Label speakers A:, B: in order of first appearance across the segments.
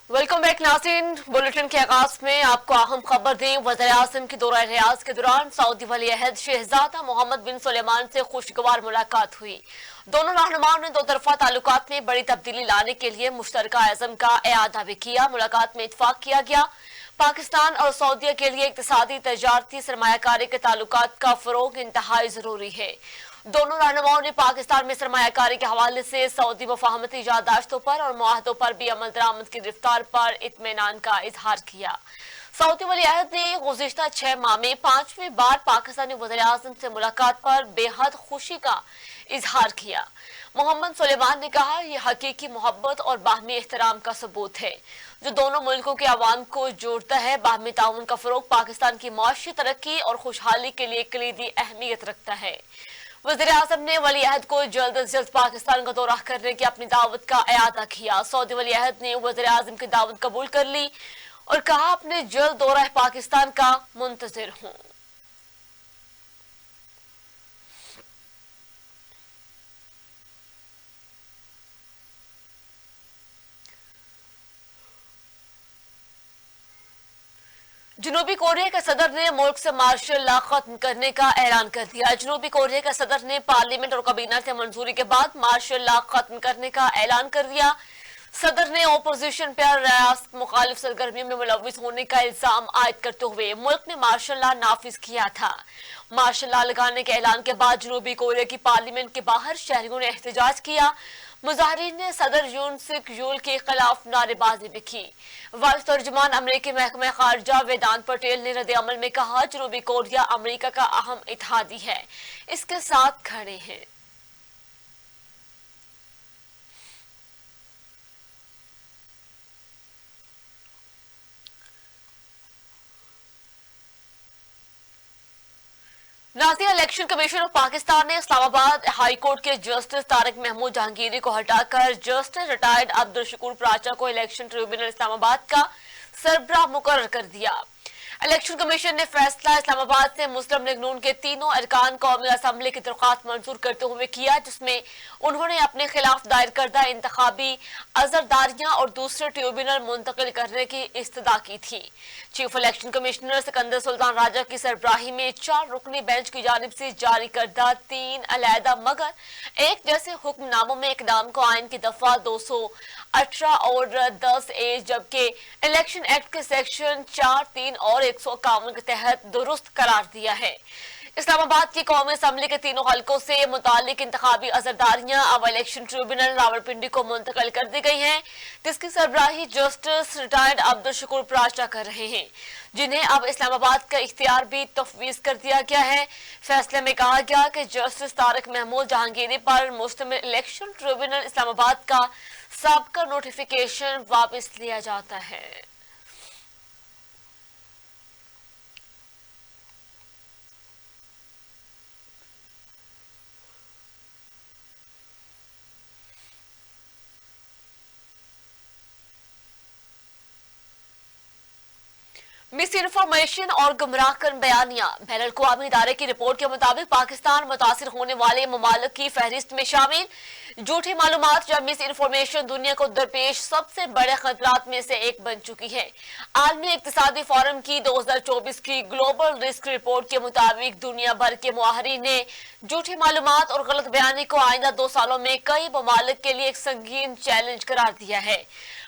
A: Welcome back नाज़रीन। Bulletin के आगाज में आपको अहम खबर दें। वज़ीर-ए-आज़म की दौरा रियाज के दौरान सऊदी वली अहद शहजादा मोहम्मद बिन सुलेमान से खुशगवार मुलाकात हुई। दोनों रहनुमाओं ने दो तरफा ताल्लुकात में बड़ी तब्दीली लाने के लिए मुश्तरका अज़म का इआदा भी किया। मुलाकात में इत्तफाक किया गया पाकिस्तान और सऊदीया के लिए इक्तिसादी तजारती सरमायाकारी के ताल्लुकात का फरोग इंतहाई जरूरी है। दोनों रहनुमाओं ने पाकिस्तान में सरमायाकारी के हवाले से सऊदी मुफाहमती यादाश्तों पर और मुआहदों पर भी अमल दरामद की गिरफ्तार पर इत्मीनान का इजहार किया। सऊदी वली अहद ने गुज़िश्ता 6 माह में 5वीं बार पाकिस्तानी वज़ीर-ए-आज़म से मुलाकात पर बेहद खुशी का इजहार किया। मोहम्मद सुलेमान ने कहा, यह हकीकी मोहब्बत और बाहमी एहतराम का सबूत है जो दोनों मुल्कों के अवाम को जोड़ता है। बाहमी ताउन का फरोग पाकिस्तान की माशी तरक्की और खुशहाली के लिए कलीदी अहमियत रखता है। वज़ीर-ए-आज़म ने वली अहद को जल्द अज जल्द पाकिस्तान का दौरा करने की अपनी दावत का इआदा किया। सऊदी वली अहद ने वज़ीर-ए-आज़म की दावत कबूल कर ली और कहा, अपने जल्द दौरा पाकिस्तान का मुंतजिर हूं। जनूबी कोरिया के सदर ने मुल्क से मार्शल लॉ खत्म करने का ऐलान कर दिया। जनूबी कोरिया के सदर ने पार्लियामेंट और काबीना से मंजूरी के बाद मार्शल लॉ खत्म करने का ऐलान कर दिया। सदर ने ओपोजिशन पर रियासत मुखालिफ सरगर्मियों में मुलविस होने का इल्जाम आयद करते हुए मुल्क में मार्शल लॉ नाफिज किया था। मार्शल लॉ लगाने के ऐलान के बाद जनूबी कोरिया की पार्लियामेंट के बाहर शहरियों ने एहतजाज किया। मुजाहिरीन ने सदर यून सिक यूल के खिलाफ नारेबाजी भी की। वाइस तर्जुमान अमरीकी महकमा खारजा वेदांत पटेल ने रद्द अमल में कहा, जनूबी कोरिया अमरीका का अहम इत्तेहादी है, इसके साथ खड़े हैं। नाज़रीन, इलेक्शन कमीशन ऑफ पाकिस्तान ने इस्लामाबाद हाई कोर्ट के जस्टिस तारिक महमूद जहांगीरी को हटाकर जस्टिस रिटायर्ड अब्दुल शकूर प्राचा को इलेक्शन ट्रिब्यूनल इस्लामाबाद का सरबराह मुकर्रर कर दिया। इलेक्शन कमीशन ने फैसला इस्लामाबाद से मुस्लिम लीग नून के तीनों अरकान कौमी असम्बली की दरख्वास्त मंजूर करते हुए किया, जिसमें उन्होंने अपने खिलाफ दायर करदा इंतखाबी अजरदारियां और दूसरे ट्रिब्यूनल मुंतकिल करने की इस्तदा की थी। Chief election commissioner Sikandar Sultan Raja की सरबराही में 4 रुकनी बेंच की जानिब से जारी करदा 3 अलहदा मगर एक जैसे हुक्मनामों में इकदाम को आइन की दफा 218 और 10A जबकि इलेक्शन एक्ट के सेक्शन 4, 3 और 151 के तहत दुरुस्त करार दिया है। इस्लामाबाद की कौमी असम्बली के तीनों हलकों से मुतालिक इंतखाबी अजरदारियां अब इलेक्शन ट्रिब्यूनल रावलपिंडी को मुंतकिल कर दी गई हैं, जिसकी सरबराही जस्टिस रिटायर्ड अब्दुल शकूर प्राचा कर रहे हैं, जिन्हें अब इस्लामाबाद का इख्तियार भी तफवीज कर दिया गया है। फैसले में कहा गया कि जस्टिस तारिक महमूद जहांगीरी पर मुश्तमिल इलेक्शन ट्रिब्यूनल इस्लामाबाद का साबका नोटिफिकेशन वापस लिया जाता है। मिस इन्फॉर्मेशन और गुमराहकन बयानियां। बैनुल अक़वामी इदारे की रिपोर्ट के मुताबिक पाकिस्तान मुतासिर होने वाले ममालिक की फहरिस्त में शामिल झूठी मालूमात या मिस इन्फॉर्मेशन दुनिया को दरपेश सबसे बड़े खतरात में से एक बन चुकी है। आलमी इक्तिसादी फोरम की 2024 की ग्लोबल रिस्क रिपोर्ट के मुताबिक दुनिया भर के मुआहरीन ने झूठी मालूमात और गलत बयानी को आइंदा 2 सालों में कई ममालिक के लिए एक संगीन चैलेंज करार दिया है।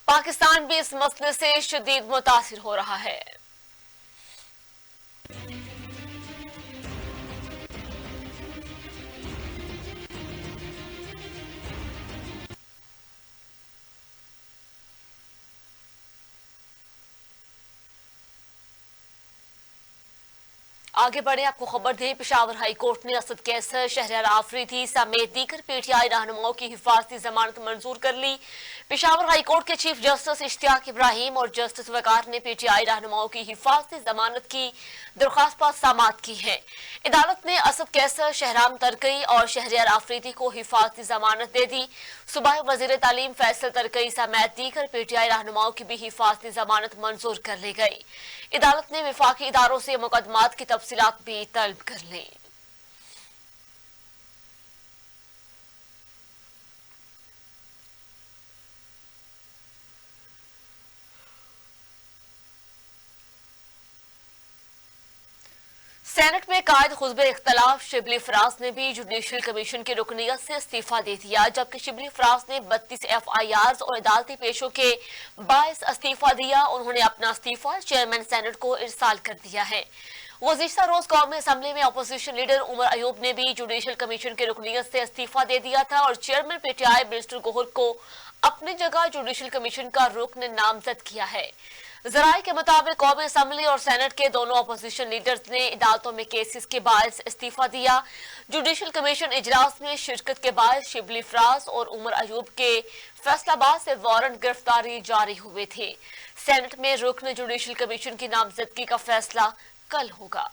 A: पाकिस्तान भी इस मसले से शदीद मुतासिर हो रहा है। आगे बढ़े, आपको खबर दें, पेशावर हाई कोर्ट ने असद कैसर, शहरयार आफरीदी समेत दीगर पीटीआई रहनुमाओं की हिफाजती जमानत मंजूर कर ली। पेशावर हाई कोर्ट के चीफ जस्टिस इश्तियाक इब्राहिम और जस्टिस वकार ने पीटीआई रहनुमाओं की हिफाजती जमानत की दरख्वास्त पर समाअत की है। अदालत ने असद कैसर, शहराम तरकई और शहरयार आफरीदी को हिफाजती जमानत दे दी। सूबाई वजीर तालीम फैसल तरकई समेत दीगर पीटीआई रहनुमाओं की भी हिफाजती जमानत मंजूर कर ली गई। अदालत ने विफाकी इदारों से मुकदमात की तफसीलात भी तलब कर ली। सेनेट में कायद खुतबे इख्तलाफ शिबली फराज ने भी जुडिशल कमीशन की रुकनियत से इस्तीफा दे दिया, जबकि शिबली फराज ने 32 FIRs और अदालती पेशों के बायस इस्तीफा दिया। उन्होंने अपना इस्तीफा चेयरमैन सेनेट को इरसाल कर दिया है। गुज़िश्ता रोज कौमी असम्बली में अपोजिशन लीडर उमर अयूब ने भी जुडिशल कमीशन की रुकनियत से इस्तीफा दे दिया था और चेयरमैन PTI बैरिस्टर गौहर को अपनी जगह जुडिशल कमीशन का रुकन नामजद किया है। जराये के मुताबिक कौमी असम्बली और सेनेट के दोनों अपोजिशन लीडर्स ने अदालतों में केसेस के बायस इस्तीफा दिया। जुडिशल कमीशन इजलास में शिरकत के बाद शिबली फराज और उमर अयूब के फैसलाबाद से वारंट गिरफ्तारी जारी हुए थे। सेनेट में रुकन जुडिशल कमीशन की नामजदगी का फैसला कल होगा।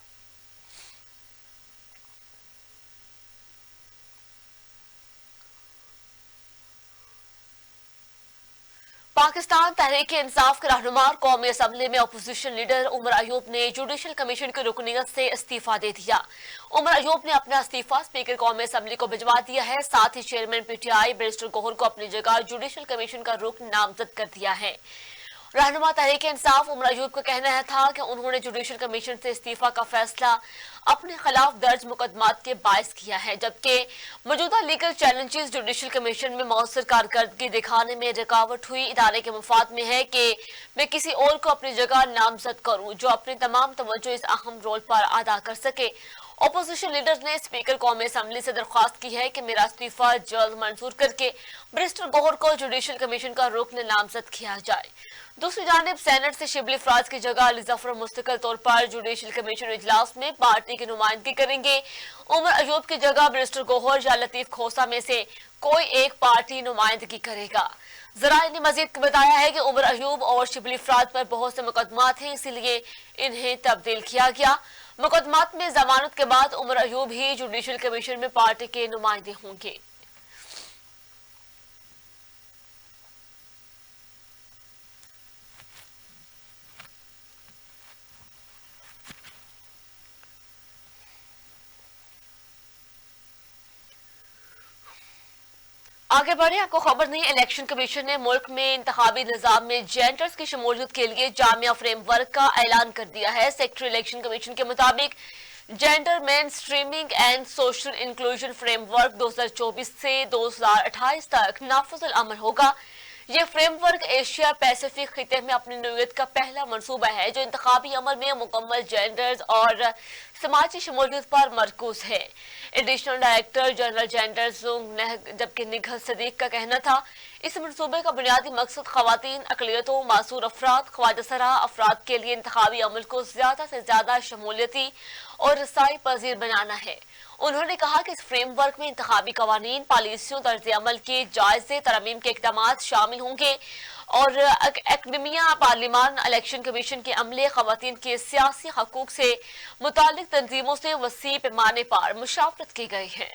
A: पाकिस्तान तहरीक इंसाफ के रहनुमा कौमी असम्बली में अपोजिशन लीडर उमर अयूब ने जुडिशल कमीशन की रुकनियत से इस्तीफा दे दिया। उमर अयूब ने अपना इस्तीफा स्पीकर कौमी असम्बली को भिजवा दिया है। साथ ही चेयरमैन PTI बैरिस्टर गौहर को अपनी जगह जुडिशल कमीशन का रुकन नामजद कर दिया है। रहनुमा तहरीक इंसाफ उमर अयूब का कहना था कि उन्होंने जुडिशल कमीशन से इस्तीफा का फैसला अपने खिलाफ दर्ज मुकदमात के बायस किया है, जबकि मौजूदा लीगल चैलेंजेस जुडिशल कमीशन में मौसर कारकर्दगी दिखाने में रुकावट हुई। इदारे के मुफाद में है कि मैं किसी और को अपनी जगह नामजद करूं जो अपनी तमाम तवज्जो इस अहम रोल पर अदा कर सके। अपोजिशन लीडर्स ने स्पीकर कौमी असम्बली से दरख्वास्त की है कि मेरा इस्तीफा जल्द मंजूर करके बैरिस्टर गौहर को जुडिशल कमीशन का रुकन नामजद किया जाए। दूसरी जानिब सेनेट से शिबली फराज की जगह अली जफर मुस्तकिल तौर पर जुडिशल कमीशन इजलास में पार्टी की नुमाइंदगी करेंगे। उमर अयूब की जगह बैरिस्टर गौहर या लतीफ खोसा में से कोई एक पार्टी नुमाइंदगी करेगा। जराये ने मजीद बताया है कि उमर अयूब और शिबली फराज पर बहुत से मुकदमात हैं, इसीलिए इन्हें तब्दील किया गया। मुकदमात में जमानत के बाद उमर अयूब ही जुडिशल कमीशन में पार्टी के नुमाइंदे होंगे। आगे बढ़े, आपको खबर नहीं, इलेक्शन कमीशन ने मुल्क में इंतखाबी निजाम में जेंडर्स की शमूलियत के लिए जामिया फ्रेमवर्क का ऐलान कर दिया है। सेक्रेटरी इलेक्शन कमीशन के मुताबिक gender main streaming and social inclusion framework 2024 से 2028 तक नाफिजुल अमल होगा। ये फ्रेमवर्क एशिया पैसिफिक खिते में अपनी नौयत का पहला मनसूबा है जो इंतखाबी अमल में मुकम्मल जेंडर्स और समाजी शमूलियत पर मरकूज है। एडिशनल डायरेक्टर जनरल जेंडर जबकि निघल सदीक का कहना था इस मनसूबे का बुनियादी मकसद खवातीन, अकलियतों, मासूर अफराद, ख्वाजा अफराद के लिए इंतखाबी अमल को ज्यादा से ज्यादा शमूलियती और रसाई पजीर बनाना है। उन्होंने कहा कि इस फ्रेमवर्क में इंतखाबी कवानीन, पॉलिसियों, तर्ज अमल के जायजे तरमीम के इकदाम शामिल होंगे और एकेडमिया, पार्लिमान, इलेक्शन कमीशन के अमले, खवातीन के सियासी हकूक से मुतालिक तंजीमों से वसी पैमाने पर मुशावरत की गई है।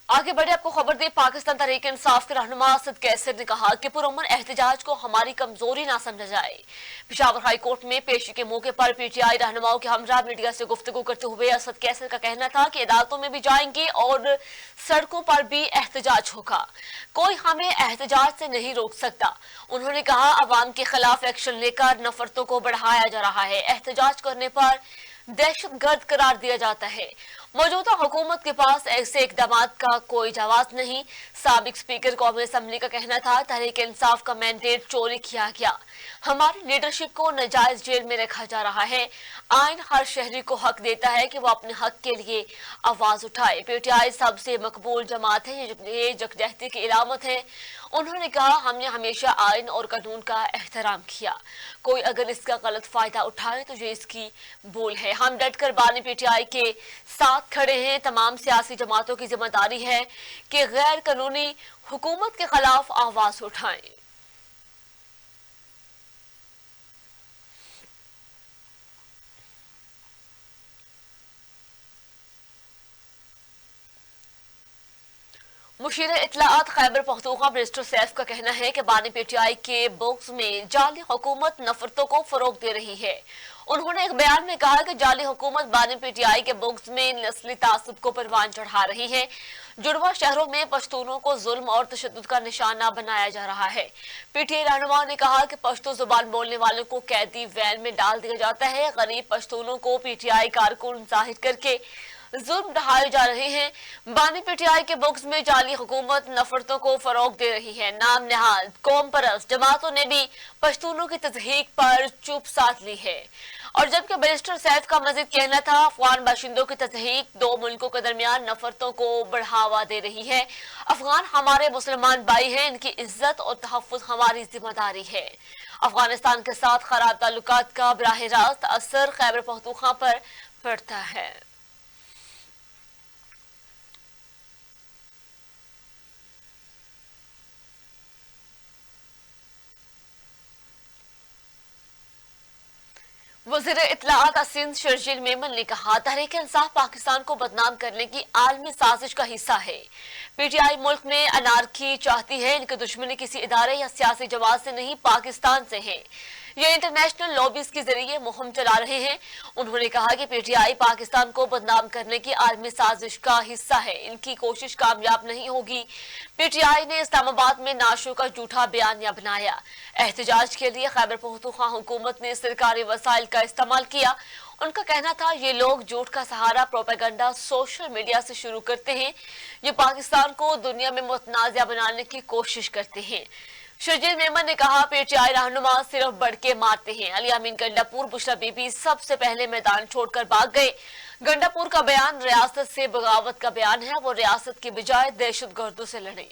A: आगे बढ़े, आपको खबर दी, पाकिस्तान तहरीक इंसाफ के रहनुमा असद कैसर ने कहा कि पुरअमन एहतजाज को हमारी कमजोरी ना समझा जाए। पेशावर हाई कोर्ट में पेशी के मौके पर PTI रहनुमाओं के हमरा मीडिया से गुफ्तगू करते हुए असद कैसर का कहना था कि अदालतों में भी जाएंगे और सड़कों पर भी एहतजाज होगा, कोई हमें एहतजाज से नहीं रोक सकता। उन्होंने कहा अवाम के खिलाफ एक्शन लेकर नफरतों को बढ़ाया जा रहा है, एहतजाज करने पर दहशत गर्द करार दिया जाता है। मौजूदा हुकूमत के पास ऐसे इकदाम का कोई जवाब नहीं। साबिक स्पीकर कौमी असम्बली का कहना था तहरीक इंसाफ का मैंडेट चोरी किया गया, हमारी लीडरशिप को नाजायज जेल में रखा जा रहा है। आइन हर शहरी को हक देता है कि वो अपने हक के लिए आवाज उठाए। PTI सबसे मकबूल जमात है, ये यकजहती की इलामत है। उन्होंने कहा हमने हमेशा आइन और कानून का एहतराम किया, कोई अगर इसका गलत फायदा उठाए तो ये इसकी भूल है। हम डटकर बानी PTI के साथ खड़े हैं। तमाम सियासी जमातों की जिम्मेदारी है कि गैर कानूनी हुकूमत के खिलाफ आवाज उठाएं। मुशीर इत्तलाआत खैबर पख्तूनख्वा मिनिस्टर सैफ का कहना है कि बानी पीटीआई के बुक्स में जाली हुकूमत नफरतों को फरोग दे रही है। उन्होंने एक बयान में कहा कि जाली हुकूमत बानी पीटीआई के बुक्स में नस्ली तासुब को परवान चढ़ा रही है। जुड़वा शहरों में पश्तूनों को जुल्म और तशद्दुद का निशाना बनाया जा रहा है। पीटीआई रहनुमा ने कहा कि पश्तो जुबान बोलने वालों को कैदी वैन में डाल दिया जाता है। गरीब पश्तूनों को पीटीआई कारकुन जाहिर करके जुल्म ढाए जा रहे हैं। बानी पीटीआई के बुक्स में जाली हुकूमत नफरतों को फरोग दे रही है। नाम नहाद कौम परस्त जमातों ने भी पश्तूनों की तजहीक पर चुप साध ली है। और जबकि मिनिस्टर सैफ का मजीद कहना था अफगान बाशिंदों की तजहीक दो मुल्कों के दरमियान नफरतों को बढ़ावा दे रही है। अफगान हमारे मुसलमान भाई हैं, इनकी इज्जत और तहफ्फुज हमारी जिम्मेदारी है। अफगानिस्तान के साथ खराब ताल्लुकात का बराह रास्त असर खैबर पख्तूनख्वा पर पड़ता है। वज़ीर इत्तलाआत सिंध शर्जील मेमन ने कहा तहरीक इंसाफ पाकिस्तान को बदनाम करने की आलमी साजिश का हिस्सा है। पीटीआई मुल्क में अनारकी चाहती है। इनकी दुश्मनी किसी इदारे या सियासी जमात से नहीं पाकिस्तान से है। ये इंटरनेशनल लॉबीज के जरिए मुहिम चला रहे हैं। उन्होंने कहा कि पीटीआई पाकिस्तान को बदनाम करने की आलमी साजिश का हिस्सा है। इनकी कोशिश कामयाब नहीं होगी। पीटीआई ने इस्लामाबाद में नाशों का झूठा बयानिया बनाया। एहतजाज के लिए खैबर पख्तूनख्वा हुकूमत ने सरकारी वसाइल का इस्तेमाल किया। उनका कहना था ये लोग झूठ का सहारा प्रोपेगेंडा सोशल मीडिया से शुरू करते हैं। ये पाकिस्तान को दुनिया में मुतनाज़िया बनाने की कोशिश करते हैं। शर्जील मेमन ने कहा पीटीआई रहनुमा सिर्फ बढ़ के मारते हैं। अली अमीन गंडापुर बुशरा बीबी सबसे पहले मैदान छोड़कर भाग गए। गंडापुर का बयान रियासत से बगावत का बयान है। वो रियासत की बजाय दहशत गर्दों से लड़े।